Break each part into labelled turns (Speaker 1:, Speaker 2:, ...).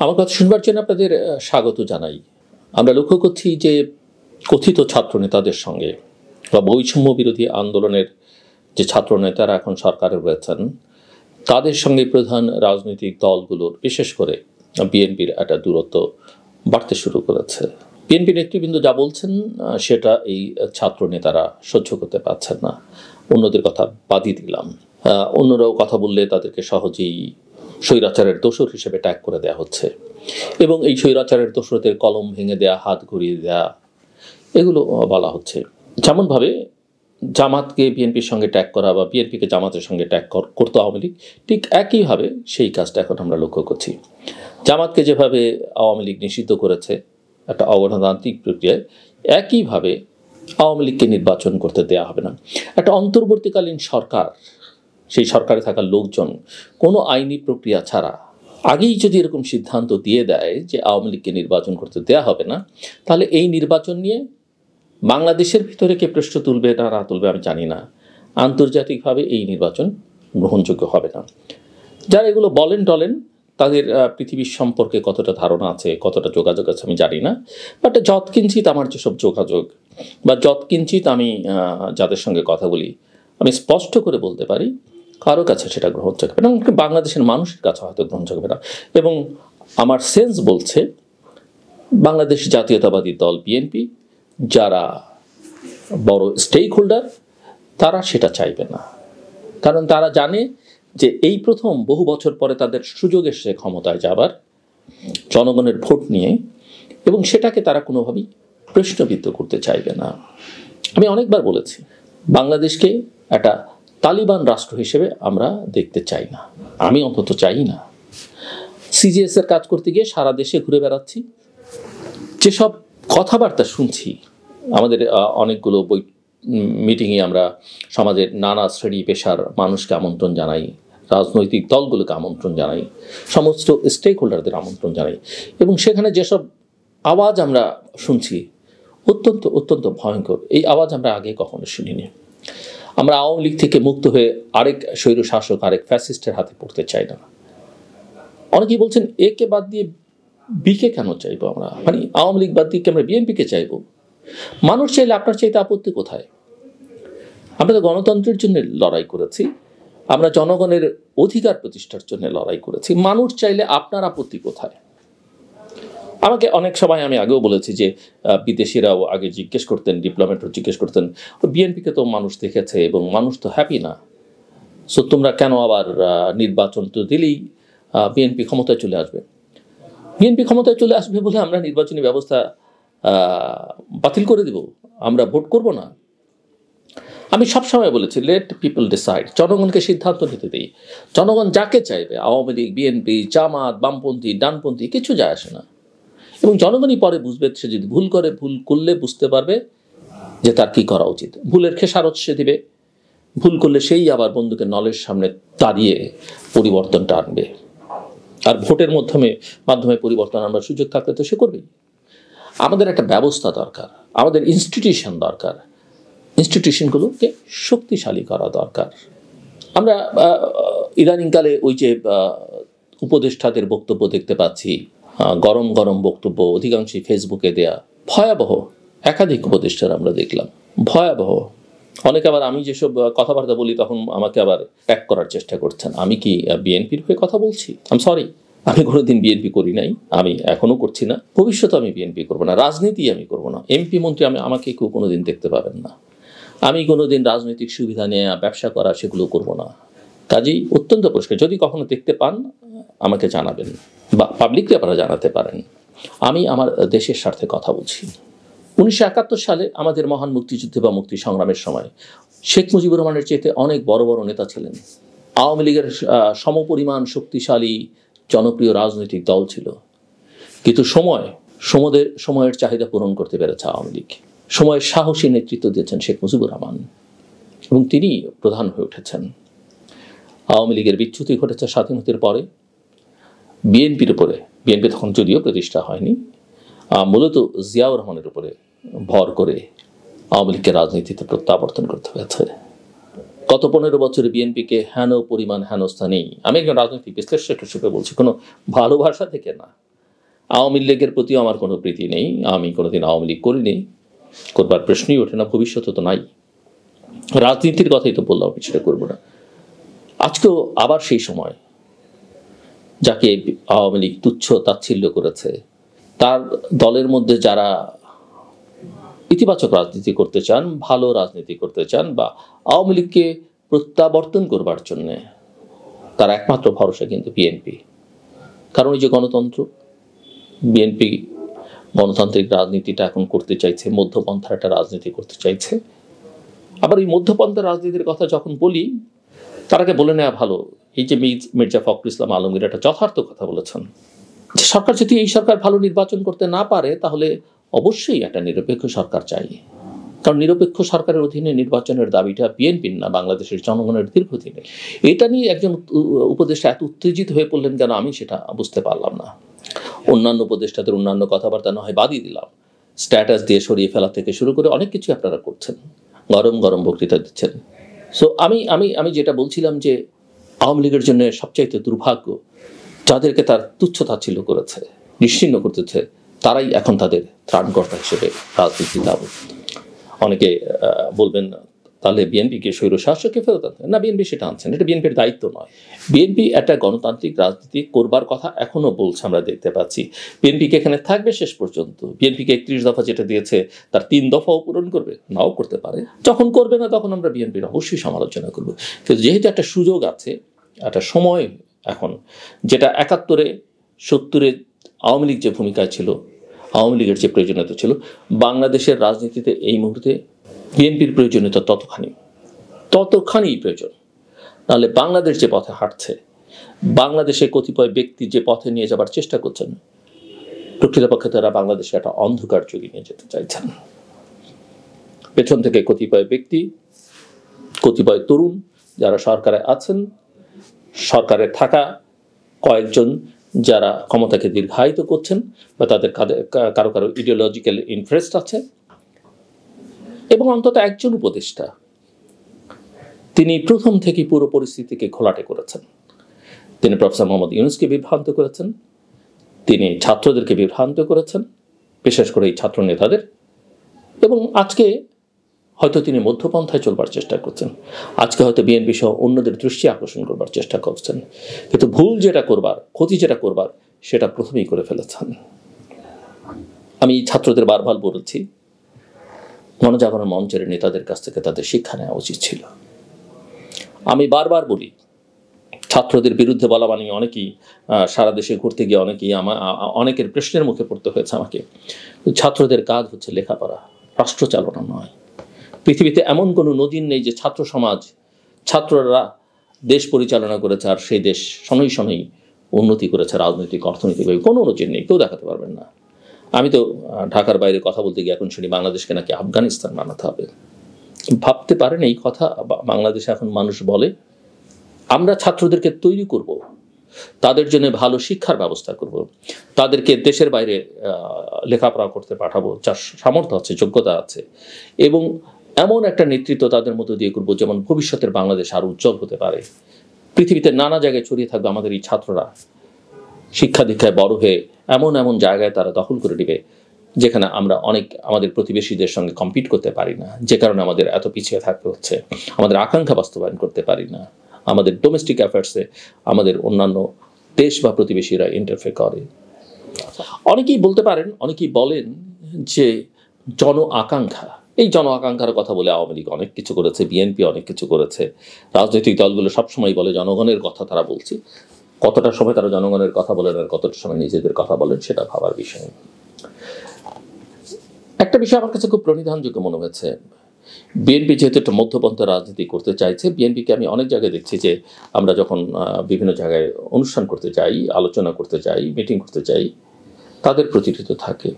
Speaker 1: আমার কথা শুনবার জন্য আপনাদের স্বাগত জানাই। আমরা লক্ষ্য করছি যে কথিত ছাত্রনেতাদের সঙ্গে বা বৈষম্য বিরোধী আন্দোলনের যে ছাত্রনেতারা এখন সরকারে রয়েছেন তাদের সঙ্গে প্রধান রাজনৈতিক দলগুলোর বিশেষ করে বিএনপির একটা দূরত্ব বাড়তে শুরু করেছে। বিএনপি নেতৃবৃন্দ যা বলছেন সেটা এই ছাত্রনেতারা সহ্য করতে পারছেন না। অন্যদের কথা বাদই দিলাম, অন্যরাও কথা বললে তাদেরকে সহজেই স্বৈরাচারের দোসর হিসেবে ট্যাগ করে দেওয়া হচ্ছে এবং এই স্বৈরাচারের দোসরদের কলম ভেঙে দেয়া, হাত ঘুরিয়ে দেয়া, এগুলো বলা হচ্ছে। যেমনভাবে জামাতকে বিএনপির সঙ্গে ট্যাগ করা বা বিএনপিকে জামাতের সঙ্গে ট্যাগ করতো আওয়ামী লীগ, ঠিক একইভাবে সেই কাজটা এখন আমরা লক্ষ্য করছি। জামাতকে যেভাবে আওয়ামী লীগ নিষিদ্ধ করেছে একটা অগণতান্ত্রিক প্রক্রিয়ায়, একইভাবে আওয়ামী লীগকে নির্বাচন করতে দেয়া হবে না। একটা অন্তর্বর্তীকালীন সরকার, সেই সরকারে থাকা লোকজন কোনো আইনি প্রক্রিয়া ছাড়া আগেই যদি এরকম সিদ্ধান্ত দিয়ে দেয় যে আওয়ামী লীগকে নির্বাচন করতে দেয়া হবে না, তাহলে এই নির্বাচন নিয়ে বাংলাদেশের ভিতরে কে প্রশ্ন তুলবে না তুলবে আমি জানি না, আন্তর্জাতিকভাবে এই নির্বাচন গ্রহণযোগ্য হবে না। যারা এগুলো বলেন টলেন তাদের পৃথিবীর সম্পর্কে কতটা ধারণা আছে, কতটা যোগাযোগ আছে আমি জানি না, বাট যৎকিঞ্চিত আমার যেসব যোগাযোগ বা যৎকিঞ্চিত আমি যাদের সঙ্গে কথা বলি, আমি স্পষ্ট করে বলতে পারি কারো কাছে সেটা গ্রহণযোগ্য হবে না, বাংলাদেশের মানুষের কাছে হয়তো গ্রহণযোগ্য হবে না। এবং আমার সেন্স বলছে বাংলাদেশ জাতীয়তাবাদী দল বিএনপি, যারা বড় স্টেক হোল্ডার, তারা সেটা চাইবে না। কারণ তারা জানে যে এই প্রথম বহু বছর পরে তাদের সুযোগ এসেছে ক্ষমতায় যাবার জনগণের ভোট নিয়ে, এবং সেটাকে তারা কোনোভাবেই প্রশ্নবিদ্ধ করতে চাইবে না। আমি অনেকবার বলেছি বাংলাদেশকে একটা তালিবান রাষ্ট্র হিসেবে আমরা দেখতে চাই না, আমি অন্তত চাই না। সিজিএস এর কাজ করতে গিয়ে সারা দেশে ঘুরে বেড়াচ্ছি, যেসব কথাবার্তা শুনছি, আমাদের অনেকগুলো মিটিংয়ে আমরা সমাজের নানা শ্রেণী পেশার মানুষকে আমন্ত্রণ জানাই, রাজনৈতিক দলগুলোকে আমন্ত্রণ জানাই, সমস্ত স্টেক হোল্ডারদের আমন্ত্রণ জানাই, এবং সেখানে যেসব আওয়াজ আমরা শুনছি অত্যন্ত অত্যন্ত ভয়ঙ্কর। এই আওয়াজ আমরা আগে কখনো শুনিনি। আমরা আওয়ামী লীগ থেকে মুক্ত হয়ে আরেক স্বৈরশাসক, আরেক ফ্যাসিস্টের হাতে পড়তে চাই না। অনেকেই বলছেন একে বাদ দিয়ে বিকে কেন চাইবো আমরা, মানে আওয়ামী লীগ বাদ দিয়ে আমরা বিএনপিকে চাইবো। মানুষ চাইলে আপনার চাইতে আপত্তি কোথায়? আমরা তো গণতন্ত্রের জন্য লড়াই করেছি, আমরা জনগণের অধিকার প্রতিষ্ঠার জন্য লড়াই করেছি। মানুষ চাইলে আপনার আপত্তি কোথায়? আমাকে অনেক সময়, আমি আগেও বলেছি যে বিদেশিরাও আগে জিজ্ঞেস করতেন, ডিপ্লোম্যাটরা জিজ্ঞেস করতেন বিএনপিকে তো মানুষ দেখেছে এবং মানুষ তো হ্যাপি না, সো তোমরা কেন আবার নির্বাচন তো দিলেই বিএনপি ক্ষমতায় চলে আসবে। বিএনপি ক্ষমতায় চলে আসবে বলে আমরা নির্বাচনী ব্যবস্থা বাতিল করে দেব, আমরা ভোট করব না? আমি সবসময় বলেছি লেট পিপল ডিসাইড, জনগণকে সিদ্ধান্ত নিতে দিই। জনগণ যাকে চাইবে, আওয়ামী লীগ, বিএনপি, জামাত, বামপন্থী, ডানপন্থী, কিছু যায় আসে না। এবং জনগণই পরে বুঝবে, সে যদি ভুল করে, ভুল করলে বুঝতে পারবে যে তার কি করা উচিত। ভুলের খেসারত সে দিবে, ভুল করলে সেই আবার বন্দুকের নলের সামনে দাঁড়িয়ে পরিবর্তনটা আনবে। আর ভোটের মাধ্যমে পরিবর্তন আনবার সুযোগ থাকলে তো সে করবেই। আমাদের একটা ব্যবস্থা দরকার, আমাদের ইনস্টিটিউশন দরকার, ইনস্টিটিউশনগুলোকে শক্তিশালী করা দরকার। আমরা ইদানিংকালে ওই যে উপদেষ্টাদের বক্তব্য দেখতে পাচ্ছি, গরম গরম বক্তব্য, অধিকাংশই ফেসবুকে দেয়া, ভয়াবহ। একাধিক উপদেষ্টার আমরা দেখলাম, ভয়াবহ। অনেকে আবার আমি যেসব কথাবার্তা বলি তখন আমাকে আবার ট্যাগ করার চেষ্টা করছেন। আমি কি বিএনপির হয়ে কথা বলছি? আমি সরি, আমি কোনোদিন বিএনপি করি নাই, আমি এখনও করছি না, ভবিষ্যতে আমি বিএনপি করবো না, রাজনীতি আমি করবো না। এমপি মন্ত্রী আমাকে কেউ কোনোদিন দেখতে পাবেন না। আমি কোনোদিন রাজনৈতিক সুবিধা নিয়ে ব্যবসা করা সেগুলো করবো না। কাজেই অত্যন্ত পরিষ্কার, যদি কখনো দেখতে পান আমাকে জানাবেন বা পাবলিককে আপনারা জানাতে পারেন। আমি আমার দেশের স্বার্থে কথা বলছি। 1971 সালে আমাদের মহান মুক্তিযুদ্ধে বা মুক্তি সংগ্রামের সময় শেখ মুজিবুর রহমানের চেয়ে অনেক বড় বড় নেতা ছিলেন। আওয়ামী লীগের সমপরিমাণ শক্তিশালী জনপ্রিয় রাজনৈতিক দল ছিল, কিন্তু সময়ের চাহিদা পূরণ করতে পেরেছে আওয়ামী লীগ। সময়ের সাহসী নেতৃত্ব দিয়েছেন শেখ মুজিবুর রহমান এবং তিনি প্রধান হয়ে উঠেছেন। আওয়ামী লীগের বিচ্যুতি ঘটেছে স্বাধীনতার পরে বিএনপির উপরে। বিএনপি তখন যদিও প্রতিষ্ঠা হয়নি, মূলত জিয়াউর রহমানের উপরে ভর করে আওয়ামী লীগকে রাজনীতিতে প্রত্যাবর্তন করতে হয়েছে। গত 15 বছরে বিএনপিকে হেন পরিমাণ হেনস্থা নেই। আমি একজন রাজনৈতিক বিশ্লেষক হিসেবে বলছি, কোনো ভালোবাসা থেকে না। আওয়ামী লীগের প্রতিও আমার কোনো প্রীতি নেই, আমি কোনোদিন আওয়ামী লীগ করিনি, করবার প্রশ্নই ওঠে না, ভবিষ্যতে তো নাই। রাজনীতির কথাই তো বললাম, আমি সেটা করবো না। আজকেও আবার সেই সময় যাকে আওয়ামী লীগ তুচ্ছ তাচ্ছিল্য করেছে, তার দলের মধ্যে যারা ইতিবাচক রাজনীতি করতে চান, ভালো রাজনীতি করতে চান, বা আওয়ামী লীগকে প্রত্যাবর্তন করবার জন্যে তার একমাত্র ভরসা কিন্তু বিএনপি। কারণ এই যে গণতন্ত্র, বিএনপি গণতান্ত্রিক রাজনীতিটা এখন করতে চাইছে, মধ্যপন্থার একটা রাজনীতি করতে চাইছে। আবার এই মধ্যপন্থার রাজনীতির কথা যখন বলি, তার আগে বলে নেওয়া ভালো, এই যে মির্জা ফখরুল ইসলাম আলমগীর একটা যথার্থ কথা বলেছেন যে সরকার যদি এই সরকার ভালো নির্বাচন করতে না পারে, তাহলে অবশ্যই একটা নিরপেক্ষ সরকার চাই। কারণ নিরপেক্ষ সরকারের অধীনে নির্বাচনের দাবিটা বিএনপির না, বাংলাদেশের জনগণের দীর্ঘদিনের। এটা নিয়ে একজন উপদেষ্টা এত উত্তেজিত হয়ে পড়লেন কেন, আমি সেটা বুঝতে পারলাম না। অন্যান্য উপদেষ্টাদের অন্যান্য কথাবার্তা না হয় বাদই দিলাম, স্ট্যাটাস দিয়ে সরিয়ে ফেলা থেকে শুরু করে অনেক কিছু আপনারা করছেন, গরম গরম বক্তৃতা দিচ্ছেন। সো আমি আমি আমি যেটা বলছিলাম যে আওয়ামী লীগের জন্য সবচাইতে দুর্ভাগ্য, যাদেরকে তার তুচ্ছ তাচ্ছিল্য করেছে, নিশ্চিহ্ন করতেছে, তারাই এখন তাদের ত্রাণকর্তা হিসেবে রাজনীতি দাবি। অনেকে বলবেন তাহলে বিএনপিকে স্বৈরশাসককে ফেরত আনতে, না, বিএনপি সেটা আনছেন, এটা বিএনপির দায়িত্ব নয়। বিএনপি একটা গণতান্ত্রিক রাজনীতি করবার কথা এখনো বলছে, আমরা দেখতে পাচ্ছি। বিএনপিকে এখানে থাকবে শেষ পর্যন্ত। বিএনপিকে 31 দফা যেটা দিয়েছে তার 3 দফাও পূরণ করবে, নাও করতে পারে। যখন করবে না তখন আমরা বিএনপির অবশ্যই সমালোচনা করব। কিন্তু যেহেতু একটা সুযোগ আছে, একটা সময় এখন, যেটা 71-এ 70-এ আওয়ামী লীগ যে ভূমিকায় ছিল, আওয়ামী লীগের যে প্রয়োজনীয়তা ছিল, বাংলাদেশের রাজনীতিতে এই মুহূর্তে বিএনপির প্রয়োজনীয়তা ততখানি প্রয়োজন। নাহলে বাংলাদেশ যে পথে হাঁটছে, বাংলাদেশে কতিপয় ব্যক্তি যে পথে নিয়ে যাবার চেষ্টা করছেন, প্রকৃতপক্ষে তারা বাংলাদেশে একটা অন্ধকার যুগে নিয়ে যেতে চাইছেন। পেছন থেকে কতিপয় ব্যক্তি, কতিপয় তরুণ যারা সরকারে আছেন, সরকারে থাকা কয়েকজন যারা ক্ষমতাকে দীর্ঘায়িত করছেন, বা তাদের কারো কারো ইডিওলজিক্যাল ইন্টারেস্ট আছে, এবং অন্তত একজন উপদেষ্টা, তিনি প্রথম থেকে পুরো পরিস্থিতিকে ঘোলাটে করেছেন। তিনি প্রফেসর মোহাম্মদ ইউনূসকে বিভ্রান্ত করেছেন, তিনি ছাত্রদেরকে বিভ্রান্ত করেছেন, বিশেষ করে এই ছাত্র নেতাদের, এবং আজকে হয়তো তিনি মধ্যপন্থায় চলবার চেষ্টা করছেন। আজকে হয়তো বিএনপি সহ অন্যদের দৃষ্টি আকর্ষণ করবার চেষ্টা করছেন, কিন্তু ভুল যেটা করবার, ক্ষতি যেটা করবার, সেটা প্রথমেই করে ফেলেছেন। আমি ছাত্রদের বারবার বলেছি, গণজাগরণ মঞ্চের নেতাদের কাছ থেকে তাদের শিক্ষা নেওয়া উচিত ছিল। আমি বারবার বলি, ছাত্রদের বিরুদ্ধে বলা মানে অনেকেই সারা দেশে ঘুরতে গিয়ে অনেকের প্রশ্নের মুখে পড়তে হয়েছে আমাকে। ছাত্রদের কাজ হচ্ছে লেখাপড়া, রাষ্ট্র চালনা নয়। পৃথিবীতে এমন কোনো নজির নেই যে ছাত্র সমাজ, ছাত্ররা দেশ পরিচালনা করেছে আর সেই দেশ শনৈ শনৈ উন্নতি করেছে রাজনৈতিক অর্থনৈতিকভাবে, কোনো নজির নেই, কেউ দেখাতে পারবেন না। আমি তো ঢাকার বাইরে কথা বলতে গিয়ে এখন শুনি বাংলাদেশকে নাকি আফগানিস্তান বানাতে হবে। ভাবতে পারেন এই কথা বাংলাদেশে এখন মানুষ বলে? আমরা ছাত্রদেরকে তৈরি করব, তাদের জন্য ভালো শিক্ষার ব্যবস্থা করব, তাদেরকে দেশের বাইরে লেখাপড়া করতে পাঠাবো, যার সামর্থ্য আছে, যোগ্যতা আছে, এবং এমন একটা নেতৃত্ব তাদের মধ্যে দিয়ে করবো যেমন ভবিষ্যতের বাংলাদেশ আরো উজ্জ্বল হতে পারে। পৃথিবীতে নানা জায়গায় ছড়িয়ে থাকবে আমাদের এই ছাত্ররা, শিক্ষা দীক্ষায় বড় হয়ে এমন এমন জায়গায় তারা দখল করে নেবে যেখানে আমরা আমাদের প্রতিবেশীদের সঙ্গে কম্পিট করতে পারি না, যে কারণে আমাদের এত পিছিয়ে থাকতে হচ্ছে, আমাদের আকাঙ্ক্ষা বাস্তবায়ন করতে পারি না, আমাদের ডোমেস্টিক অ্যাফেয়ার্সে আমাদের অন্যান্য দেশ বা প্রতিবেশীরা ইন্টারফেয়ার করে। অনেকেই বলতে পারেন, অনেকেই বলেন যে জন আকাঙ্ক্ষা, এই জন আকাঙ্ক্ষার কথা বলে আওয়ামী লীগ অনেক কিছু করেছে, বিএনপি অনেক কিছু করেছে, রাজনৈতিক দলগুলো সবসময় বলে জনগণের কথা তারা বলছে। কতটা সময় তারা জনগণের কথা বলেন আর কতটা সময় নিজেদের কথা বলেন সেটা ভাবার বিষয়। একটা বিষয় আমার কাছে খুব প্রণিধানযোগ্য মনে হয়েছে, বিএনপি যেহেতু একটা মধ্যপন্থা রাজনীতি করতে চাইছে, বিএনপিকে আমি অনেক জায়গায় দেখছি যে আমরা যখন বিভিন্ন জায়গায় অনুষ্ঠান করতে যাই, আলোচনা করতে যাই, মিটিং করতে যাই, তাদের প্রতিনিধিত্ব থাকে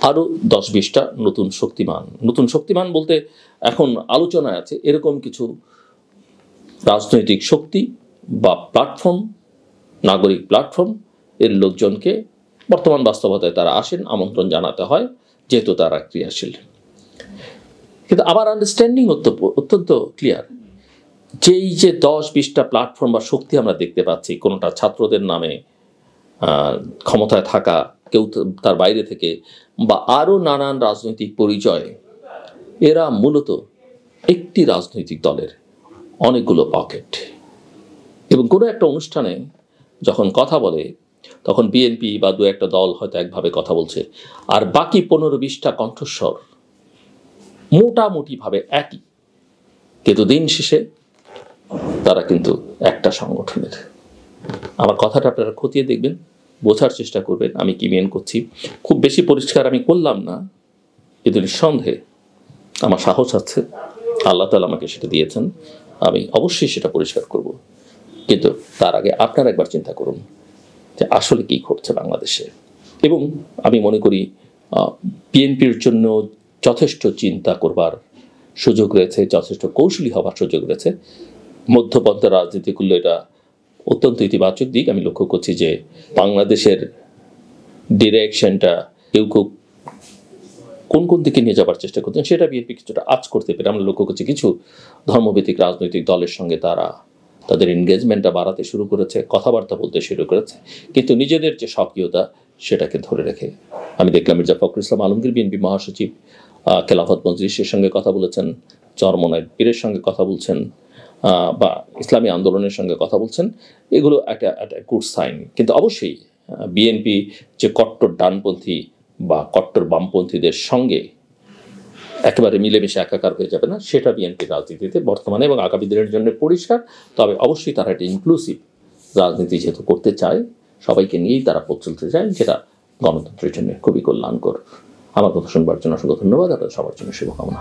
Speaker 1: আরও 10-20টা নতুন শক্তিমান বলতে এখন আলোচনায় আছে এরকম কিছু রাজনৈতিক শক্তি বা প্ল্যাটফর্ম, নাগরিক প্ল্যাটফর্ম এর লোকজনকে বর্তমান বাস্তবতায় তারা আসেন, আমন্ত্রণ জানাতে হয় যেহেতু তারা ক্রিয়াশীল। কিন্তু আমার আন্ডারস্ট্যান্ডিং অত্যন্ত ক্লিয়ার, যেই যে 10-20টা প্ল্যাটফর্ম বা শক্তি আমরা দেখতে পাচ্ছি, কোনোটা ছাত্রদের নামে, ক্ষমতায় থাকা, কেউ তার বাইরে থেকে, বা আরও নানান রাজনৈতিক পরিচয়, এরা মূলত একটি রাজনৈতিক দলের অনেকগুলো পকেট। এবং কোনো একটা অনুষ্ঠানে যখন কথা বলে তখন বিএনপি বা দু একটা দল হয়তো একভাবে কথা বলছে, আর বাকি 15-20টা কণ্ঠস্বর মোটামুটিভাবে একই, কিন্তু দিন শেষে তারা কিন্তু একটা সংগঠনের। আমার কথাটা আপনারা খতিয়ে দেখবেন, বোঝার চেষ্টা করবেন আমি কি মেন করছি। খুব বেশি পরিষ্কার আমি করলাম না, কিন্তু নিঃসন্দেহে আমার সাহস আছে, আল্লাহ তাআলা আমাকে সেটা দিয়েছেন, আমি অবশ্যই সেটা পরিষ্কার করব। কিন্তু তার আগে আপনারা একবার চিন্তা করুন যে আসলে কি ঘটছে বাংলাদেশে। এবং আমি মনে করি বিএনপির জন্য যথেষ্ট চিন্তা করবার সুযোগ রয়েছে, যথেষ্ট কৌশলী হবার সুযোগ রয়েছে। মধ্যপন্থা রাজনীতি করলে এটা অত্যন্ত ইতিবাচক দিক। আমি লক্ষ্য করছি যে বাংলাদেশের ডিরেকশনটা কেউ কেউ কোন কোন দিকে নিয়ে যাবার চেষ্টা করতেন সেটা বিএনপি কিছুটা আঁচ করতে পেরে আমরা লক্ষ্য করছি কিছু ধর্মভিত্তিক রাজনৈতিক দলের সঙ্গে তারা তাদের এনগেজমেন্টটা বাড়াতে শুরু করেছে, কথাবার্তা বলতে শুরু করেছে, কিন্তু নিজেদের যে সক্রিয়তা সেটাকে ধরে রেখে। আমি দেখলাম মির্জা ফখরুল ইসলাম আলমগীর বিএনপি মহাসচিব খেলাফত মজলিসের সঙ্গে কথা বলেছেন, চরমনায় পীরের সঙ্গে কথা বলছেন, বা ইসলামী আন্দোলনের সঙ্গে কথা বলছেন। এগুলো একটা গুড সাইন। কিন্তু অবশ্যই বিএনপি যে কট্টর ডানপন্থী বা কট্টর বামপন্থীদের সঙ্গে একেবারে মিলেমিশে একাকার হয়ে যাবে না, সেটা বিএনপির রাজনীতিতে বর্তমানে এবং আগামী দিনের জন্য পরিষ্কার। তবে অবশ্যই তারা একটা ইনক্লুসিভ রাজনীতি যেহেতু করতে চায়, সবাইকে নিয়েই তারা পথ চলতে চায়, যেটা গণতন্ত্রের জন্য খুবই কল্যাণকর। আমার কথা শুনবার জন্য অসংখ্য ধন্যবাদ। আপনাদের সবার জন্য শুভকামনা।